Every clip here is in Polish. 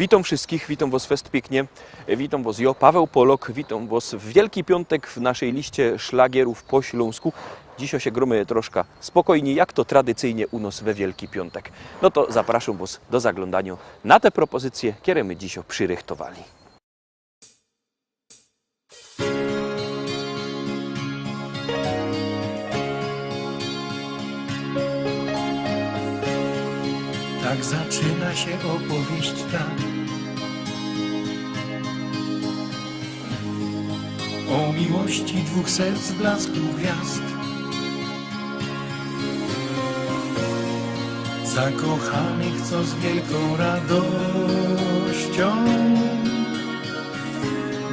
Witam wszystkich, witam Was fest pięknie, witam Was ja, Paweł Polok, witam Was w Wielki Piątek w naszej liście szlagierów po śląsku. Dzisiaj się gromy troszkę spokojniej, jak to tradycyjnie u nas we Wielki Piątek. No to zapraszam Was do zaglądania na te propozycje, które my dzisiaj przyrychtowali. Tak zaczyna się opowieść ta o miłości dwóch serc blasku gwiazd, zakochanych, co z wielką radością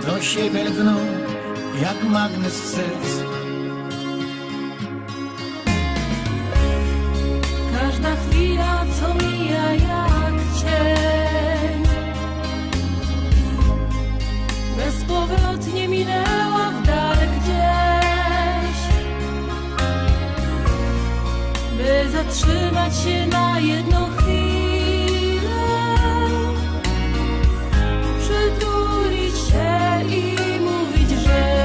do siebie lgną jak magnes serc. Każda chwila, co mija jak cień, bezpowrotnie minęła w dal gdzieś, by zatrzymać się na jedną chwilę, przytulić się i mówić, że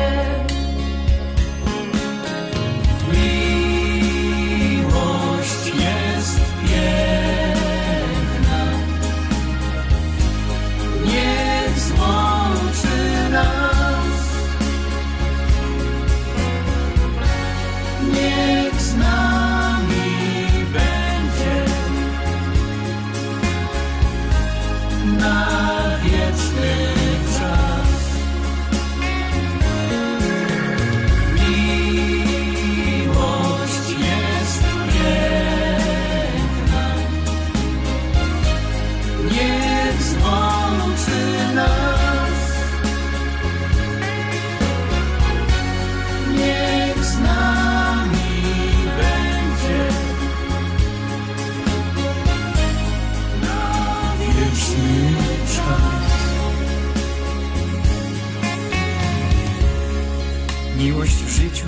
miłość w życiu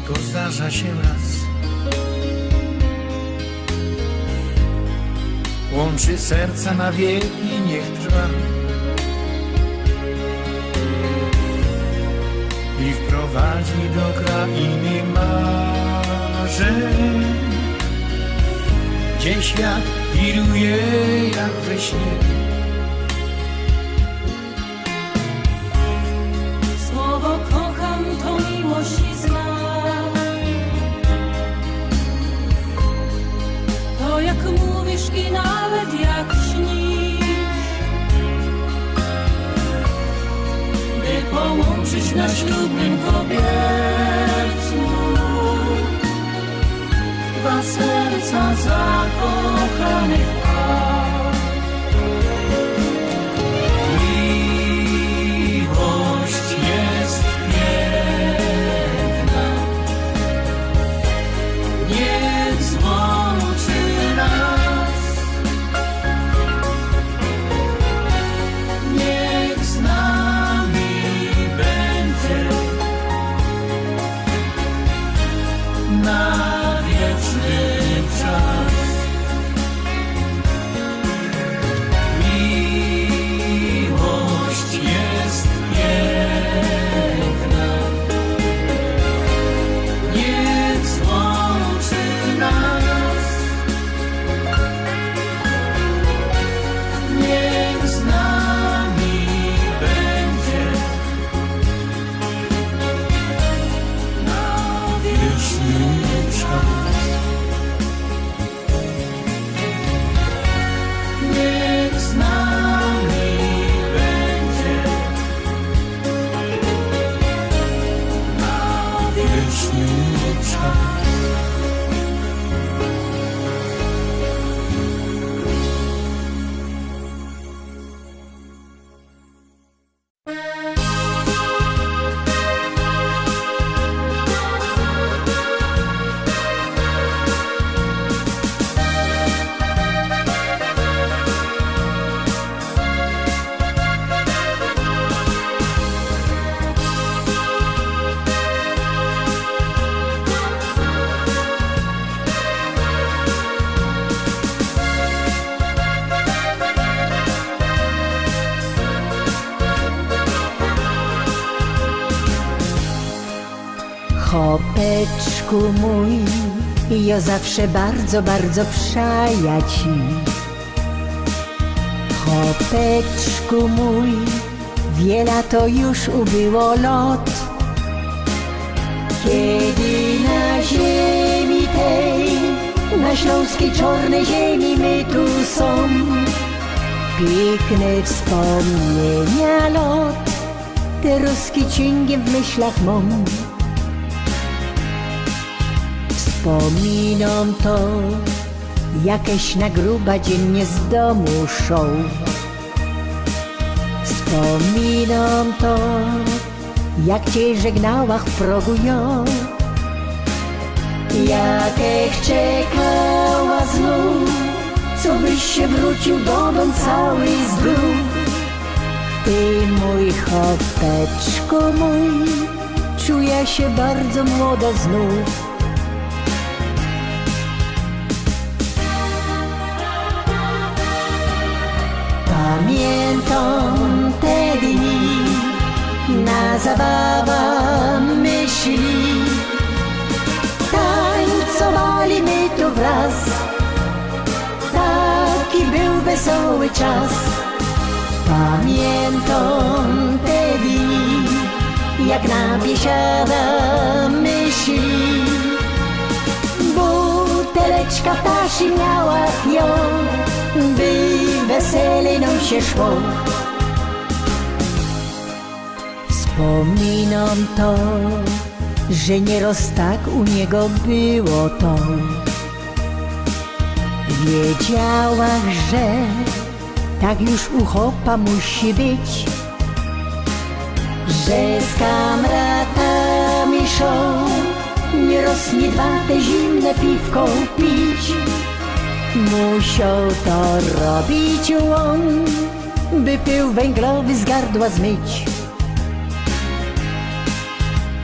to zdarza się raz. Łączy serca na wieki, niech trwa i wprowadzi do krainy marzeń, gdzie świat wiruje jak we śnie. słowo kocham to miłość i znak. To jak mówisz i nawet jak śnisz, by połączyć na ślubnym kobiercu dwa serca zakochanych par. Niech złączy nas. Chłopeczku mój, ja zawsze bardzo, bardzo przaja ci. Chłopeczku mój, wiele to już ubyło lot, kiedy na ziemi tej, na śląskiej czarnej ziemi my tu są. Piękne wspomnienia lot, te ruski ciągiem w myślach mam. Wspominam to, jakieś na gruba dziennie z domu szą. Wspominam to, jak cię żegnałach w progu ją. Jakech czekała znów, co byś się wrócił do dom cały zdrów. Ty mój chłopeczku mój, czuję się bardzo młoda znów. Pamiętam te dni, na zabawa myśli, tańcowali my tu wraz, taki był wesoły czas. Pamiętam te dni, jak na biesiada myśli, buteleczka ptasi miała ją, by wesele nam się szło. Wspominam to, że nieraz tak u niego było to. Wiedziałach, że tak już u chłopa musi być, że z kamratami szą, nieraz nie dwa te zimne piwko pić. Musiał to robić on, by pył węglowy z gardła zmyć.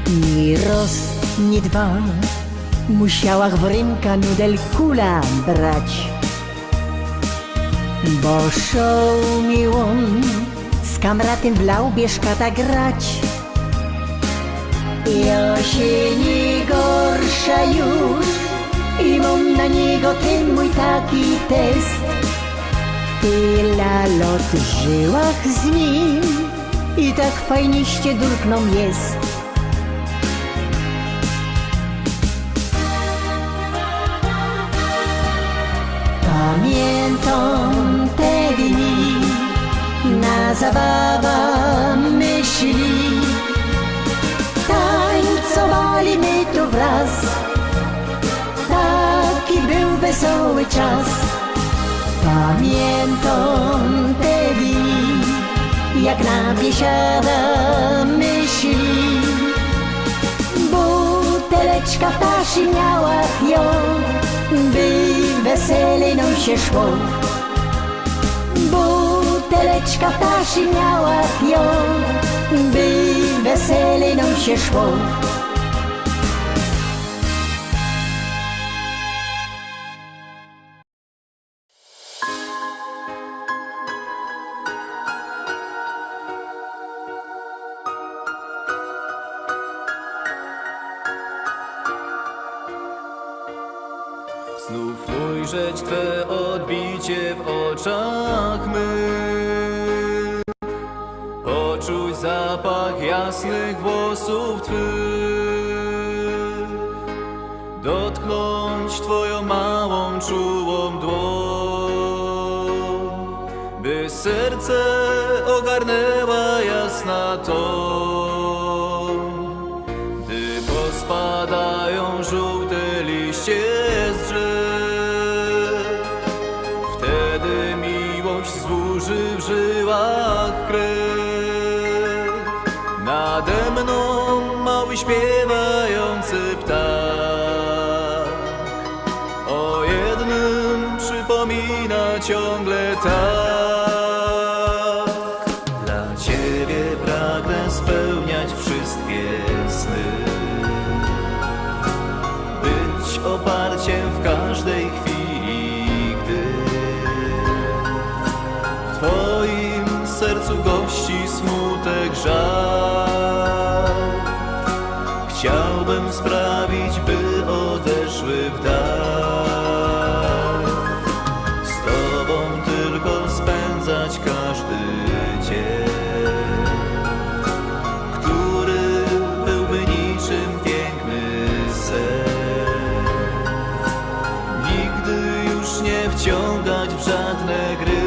Ni raz, ni dwa, musiałach w ręka nudel kula brać, bo szał mi on z kamratem w Laubieżkata grać. Ja się nie gorsza już i mam na niego ten mój taki test. Tyle lot żyłach z nim i tak fajniście durkną jest. Pamiętam te dni, na zabawa myśli, tańcowali my tu wraz, taki był wesoły czas. Pamiętam te dni, jak na biesiada myśli, buteleczka ptasi miała ją, by wesele nam się szło. Buteleczka ptasi miała ją, by wesele nam się szło. Znów ujrzeć Twe odbicie w oczach mych, poczuć zapach jasnych włosów Twych, dotknąć Twoją małą, czułą dłoń, by serce ogarnęła jasna toń, gdy pospadają żółte liście z drzew. Wtedy miłość zburzy w żyłach krew. Nade mną mały śpiewający ptak o jednym przypomina ciągle tak. Dla Ciebie pragnę spełniać wszystkie sny, być oparciem w każdej chwili, gdy w Twoim sercu gości smutek, żal. Chciałbym sprawić wciągać w żadne gry,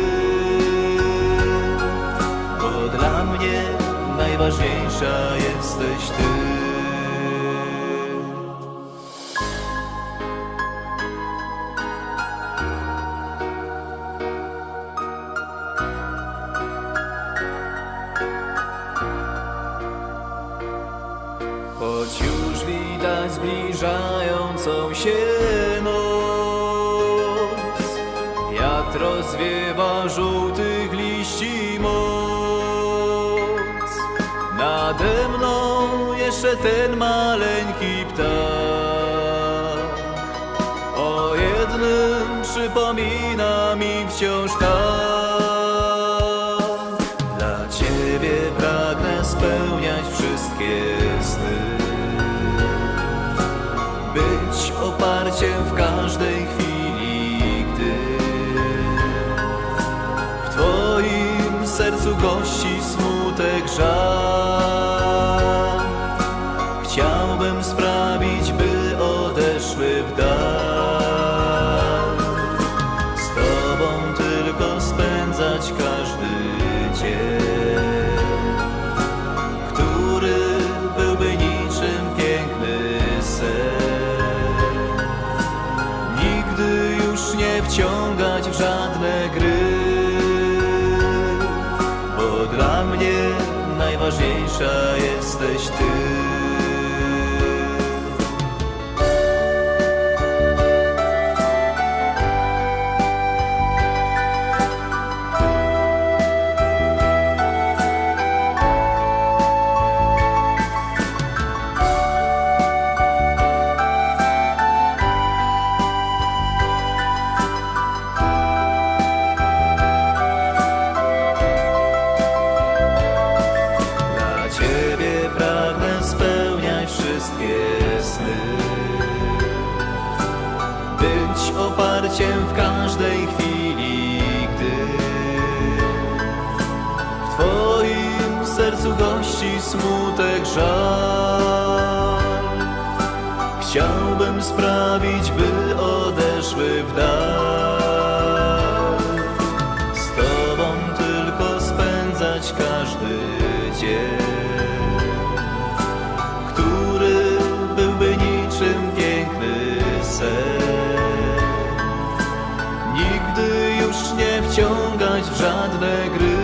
bo dla mnie najważniejsza jesteś Ty. Choć już widać zbliżającą się noc, wiatr rozwiewa żółtych liści moc. Nade mną jeszcze ten maleńki ptak, o jednym przypomina mi wciąż tak. Dla Ciebie pragnę spełniać wszystkie sny, być oparciem w każdej chwili, gdy w Twoim sercu gości smutek, żal. Chciałbym sprawić, by odeszły w dal, z Tobą tylko spędzać każdy dzień, który byłby niczym piękny sen. Nigdy już nie wciągać w żadne gry, bo dla mnie najważniejsza jesteś Ty. Oparciem w każdej chwili, gdy w Twoim sercu gości smutek, żal. Chciałbym sprawić, by odeszły w dal, z Tobą tylko spędzać każdy dzień, który byłby niczym piękny sen. Nigdy już nie wciągać w żadne gry,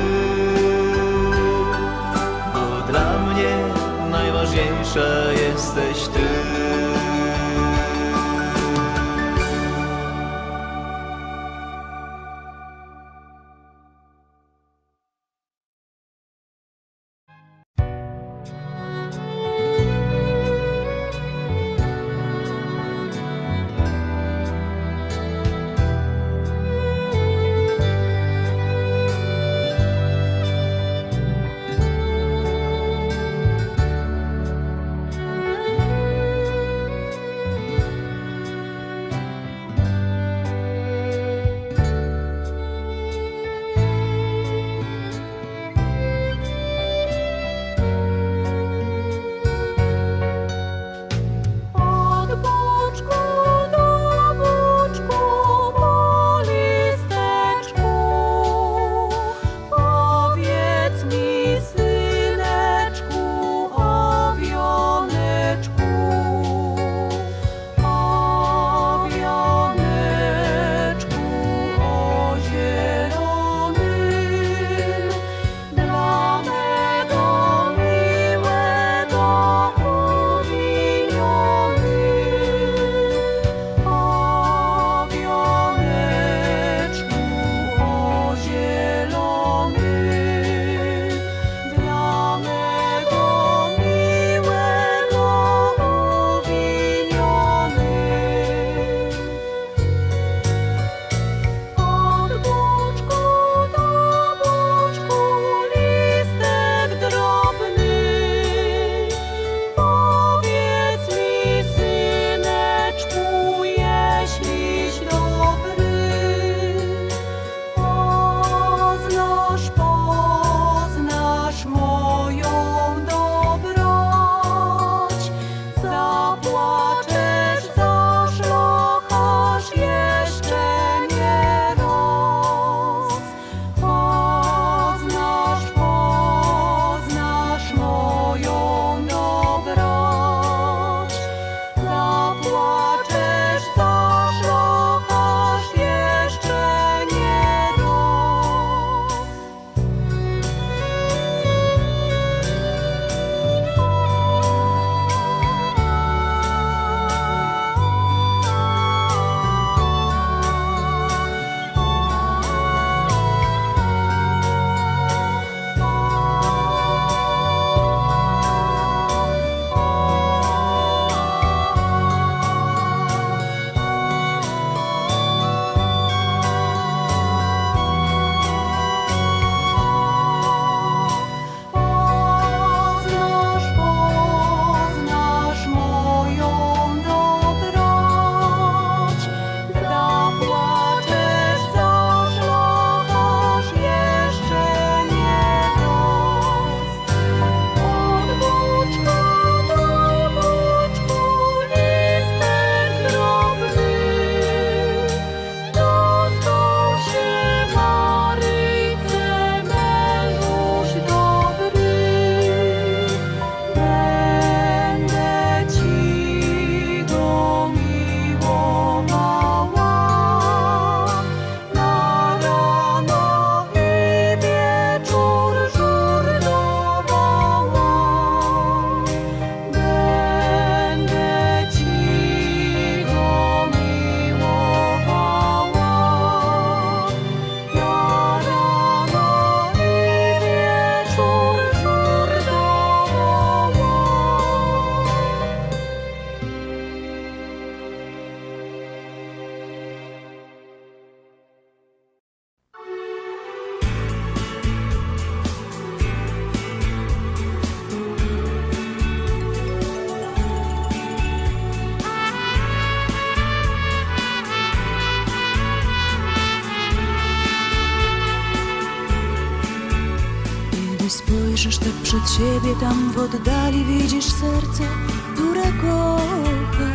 bo dla mnie najważniejsza jesteś Ty. spojrzysz tak przed siebie, tam w oddali widzisz serce, które kocha.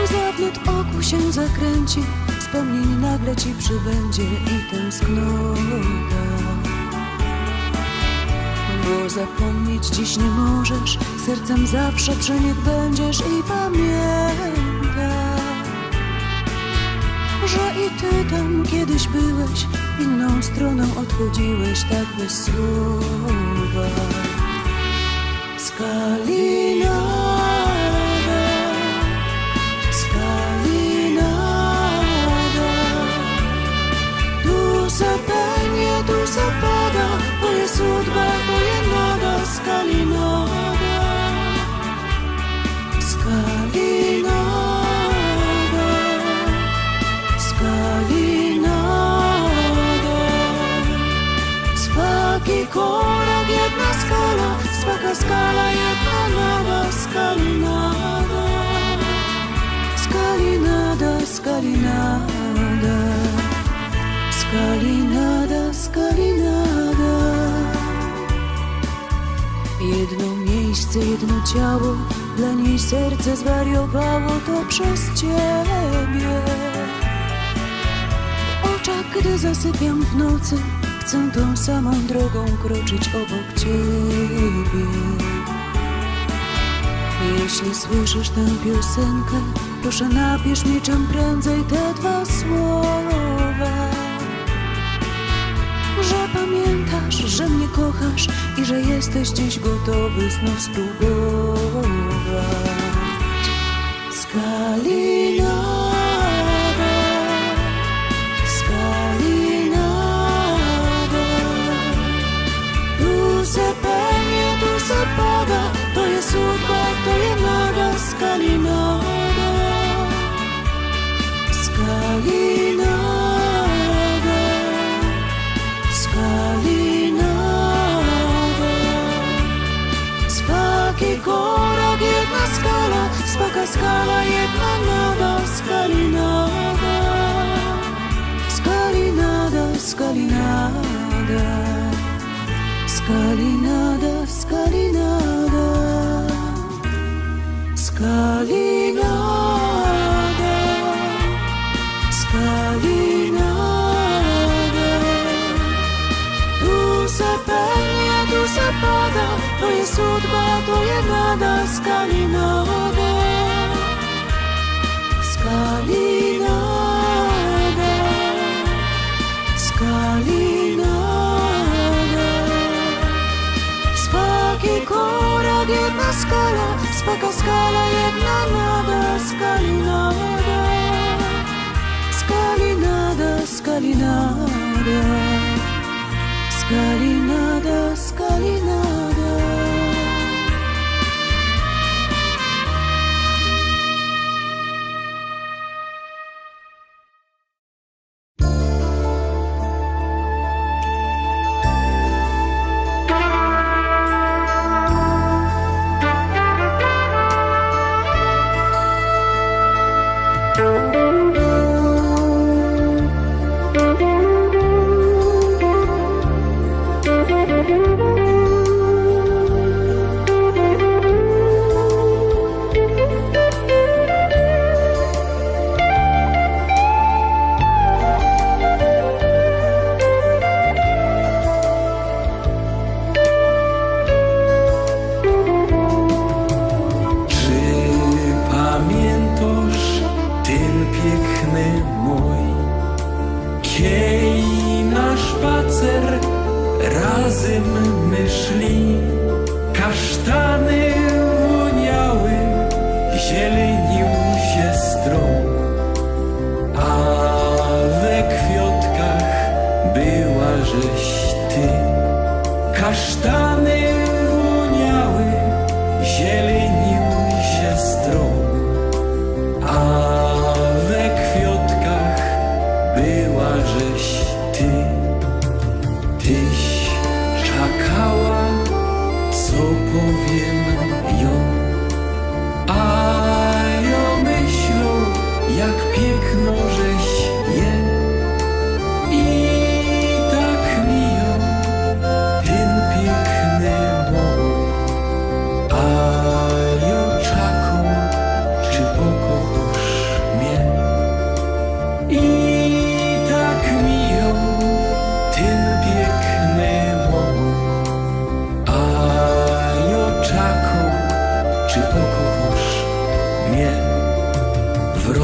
Łza w lód oku się zakręci, wspomnień nagle ci przybędzie i tęsknota. Bo zapomnieć dziś nie możesz, sercem zawsze przy nich będziesz i pamiętaj, że i ty tam kiedyś byłeś, inną stroną odchodziłeś tak bez słowa. Skalinada, Skalinada, tu zapenie, tu zapada, to jest судьба, to jest nada. Skalinada, Skalinada, Skalinada, swaki korak, jedna skala, swaka skala, jedna nada. Skalinada, Skalinada, Skalinada, Skalinada, Skalinada. Jedno miejsce, jedno ciało, dla niej serce zwariowało, to przez ciebie. W oczach, gdy zasypiam w nocy, chcę tą samą drogą kroczyć obok ciebie. Jeśli słyszysz tę piosenkę, proszę napisz mi czym prędzej te dwa słowa. Że pamiętasz, że mnie kochasz i że jesteś dziś gotowy znów spróbować. Skalinada, Skalinada, tu se pełnie, tu se pada, to jest судьба, to jest nada. Skalinada, Skalinada, Skalinada, swaki korak, jedna skala, swaka skala, jedna nada. Skalinada, Skalinada, Skalinada, Skalinada, Skalinada, Skalinada, Skalinada. Tu zapenia, tu zapada, to jest судьба, to jest nada. Skalinada, Skalinada, Skalinada, swaki korak, jedna skala, swaka skala, jedna nada. Skalinada, Skalinada, Skalinada, Skalinada, Skalinada. I tak miją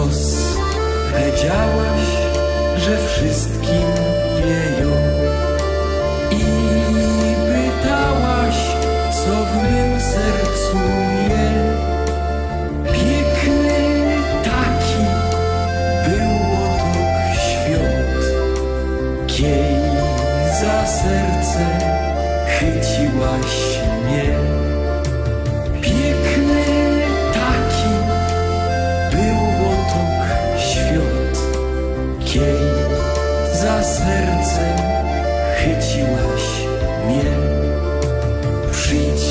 los. Wiedziałaś, że wszystkim wieją i pytałaś, co w mym sercu je. Piękny taki był otok świąt, kiej za serce chyciłaś mnie. Piękny taki był otok świąt, kiej za serce chyciłaś mnie. Przyjdź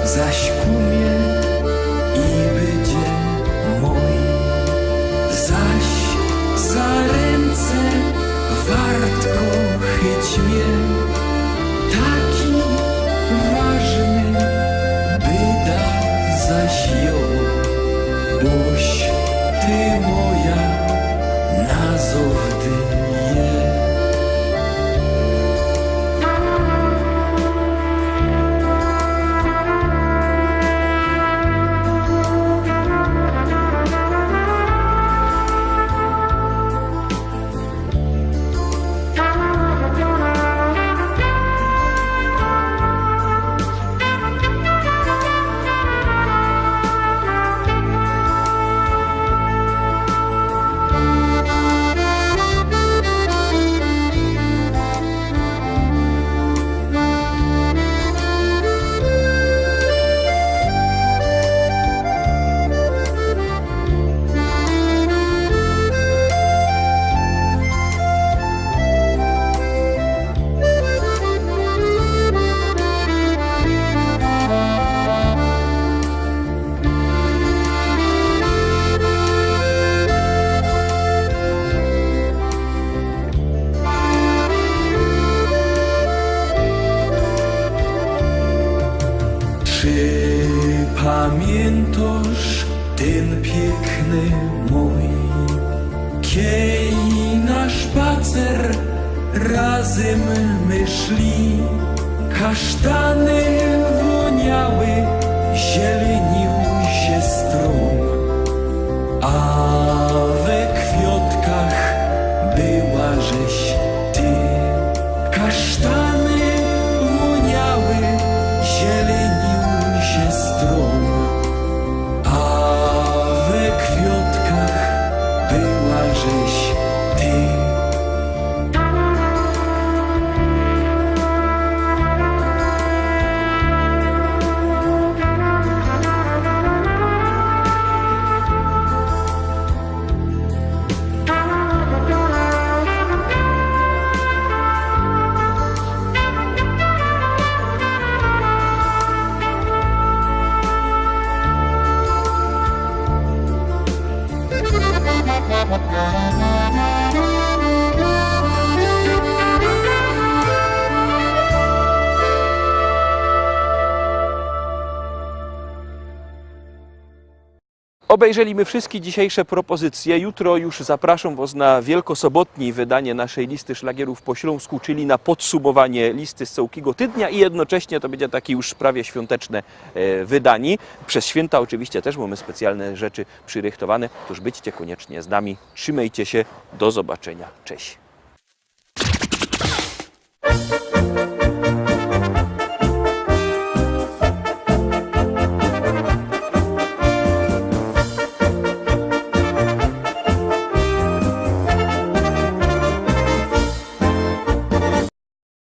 zaś ku mnie i będzie mój, zaś za ręce wartko chyć mnie. Taki ważny byda zaś ją, boś ty moja nazowdy je. Czy pamiętasz ten piękny mój, kiej na spacer razem my szli? Kasztany woniały, zielenił się stron, a we kwiatkach była żeś ty. Kasztany woniały, zielenił się stron, a we kwiatkach była żeś ty. Obejrzeliśmy wszystkie dzisiejsze propozycje. Jutro już zapraszam Was na wielkosobotnie wydanie naszej listy szlagierów po śląsku, czyli na podsumowanie listy z całego tygodnia i jednocześnie to będzie takie już prawie świąteczne wydanie. Przez święta oczywiście też mamy specjalne rzeczy przyrychtowane. Toż byćcie koniecznie z nami. Trzymajcie się. Do zobaczenia. Cześć.